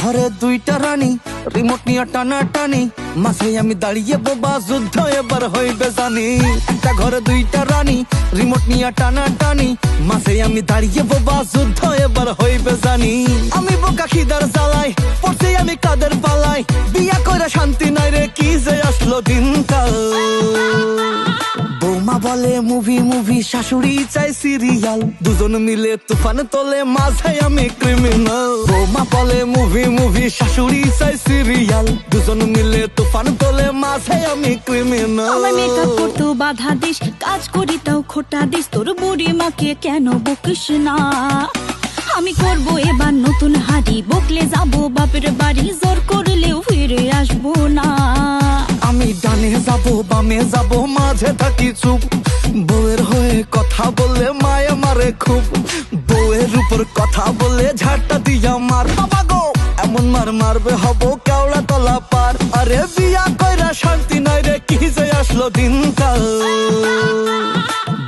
ঘরে দুইটা রানী রিমোট নিয়ে টানা টানি মাঝে আমি দাঁড়িয়ে বোবা যুদ্ধ এবার হইবে জানি একটা ঘরে দুইটা রানী রিমোট নিয়ে টানা টানি মাঝে আমি দাঁড়িয়ে বোবা যুদ্ধ এবার হইবে জানি আমি বোকা খিদার জ্বালাই পড়ছি আমি কাদের পালাই বিয়া কইরা শান্তি নাই রে কি যে আসলো দিনকাল বৌমা বলে মুভি মুভি শাশুড়ি চাই সিরিয়াল দুজন মিলে তুফান তোলে মাঝে আমি ক্রিমিনাল বৌমা বলে মুভি মুভি শাশুড়ি চাই সিরিয়াল দুজন মিলে তুফান তোলে মাঝে আমি ক্রিমিনাল আমার মেকআপ করতে বাধা দিস কাজ করি তাও খোটা দিস তোর বুড়ি মাকে কেন বকিস না আমি করব এবার নতুন হাড়ি বকলে যাব বাপের বাড়ি জোর করলেও ফিরে আসবো না আমি ডানে যাব বামে যাব মাঝে থাকি চুপ বউয়ের হয়ে কথা বললে মায়া মারে খুব বউয়ের উপর কথা বললে ঝাড়টা দিয়া মার বাবা গো এমন মার মারবে হব কেওড়া তলা পার আরে বিয়া কইরা শান্তি নাই রে কি যে আসলো দিনকাল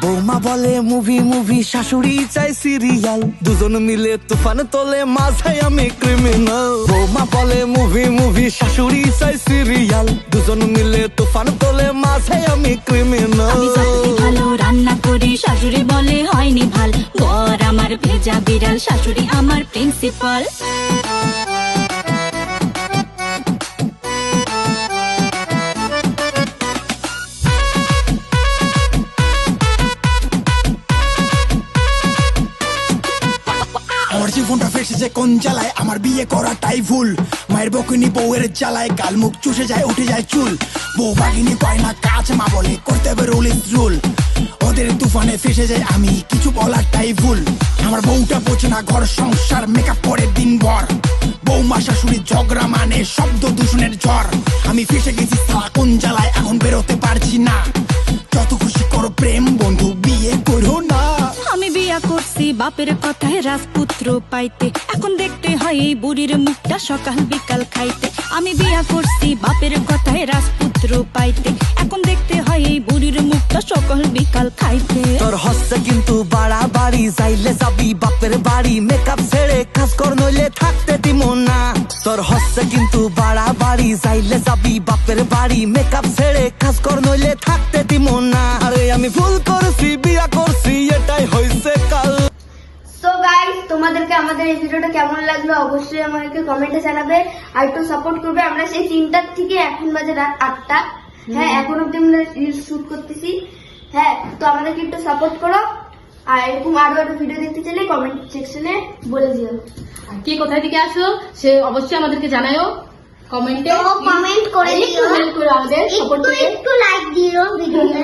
বৌমা বলে মুভি মুভি শাশুড়ি চাই সিরিয়াল দুজন মিলে তুফান তোলে মাঝে আমি ক্রিমিনাল বৌমা বলে মুভি মুভি শাশুড়ি চাই সিরিয়াল দুজন মিলে তুফান তোলে মাঝে আমি ক্রিমিনাল আমি যতই ভালো রান্না করি শাশুড়ি বলে হয়নি ভাল বর আমার ভেজা বিড়াল শাশুড়ি আমার প্রিন্সিপাল আমার জীবনটা ফেসেছে কোন জ্বালায় আমার বিয়ে করাটাই ভুল মায়ের বকুনি বউয়ের জ্বালায় গাল মুখ চুষে যায় উঠে যায় চুল বউ বাগিনী কয় না কাজ মা বলে করতে হবে রুল ইজ রুল ওদের তুফানে ফেসে যায় আমি কিছু বলারটাই ভুল আমার বউটা বোঝে না ঘর সংসার মেকআপ করে দিনভর বৌমা শাশুড়ির ঝগড়া মানে শব্দ দূষণের ঝড় আমি ফেসে গেছি সারা কোন জ্বালায় এখন বেরোতে পারছি না যত খুশি করো প্রেম বন্ধু বিয়ে করো না আমি বিয়া করছি বাপের কথায় রাজপুত্র পাইতে এখন দেখতে হয় এই বুড়ির মুখটা সকাল বিকাল খাইতে আমি বিয়া করছি বাপের কথায় রাজপুত্র পাইতে এখন দেখতে হয় এই বুড়ির মুখটা সকাল বিকাল খাইতে তোর হচ্ছে কিন্তু বাড়াবাড়ি যাইলে যাবি বাপের বাড়ি মেকআপ ছেড়ে কাজ কর নইলে থাকতে দিব না তোর হচ্ছে কিন্তু বাড়াবাড়ি যাইলে যাবি বাপের বাড়ি মেকআপ ছেড়ে কাজ কর নইলে থাকতে দিব না আরে আমি ভুল করছি বিয়া করছি এটাই হইছে কাল সো গাইস তোমাদেরকে আমাদের এই ভিডিওটা কেমন লাগলো অবশ্যই আমাদেরকে কমেন্টে জানাবে আর একটু সাপোর্ট করবে আমরা সেই 3টার থেকে এখন বাজে রাত 8টা হ্যাঁ এখন অব্দি আমরা রিলস শুট করতেছি হ্যাঁ তো আমাদেরকে একটু সাপোর্ট করো আর এরকম আরো ভিডিও দেখতে চাইলে কমেন্ট সেকশনে বলে দিও আর কে কোথায় থেকে আসো সে অবশ্যই আমাদেরকে জানায়ও কমেন্টে কমেন্ট করে একটু হেল্প করো আমাদের সাপোর্ট করে একটু লাইক দিও ভিডিওতে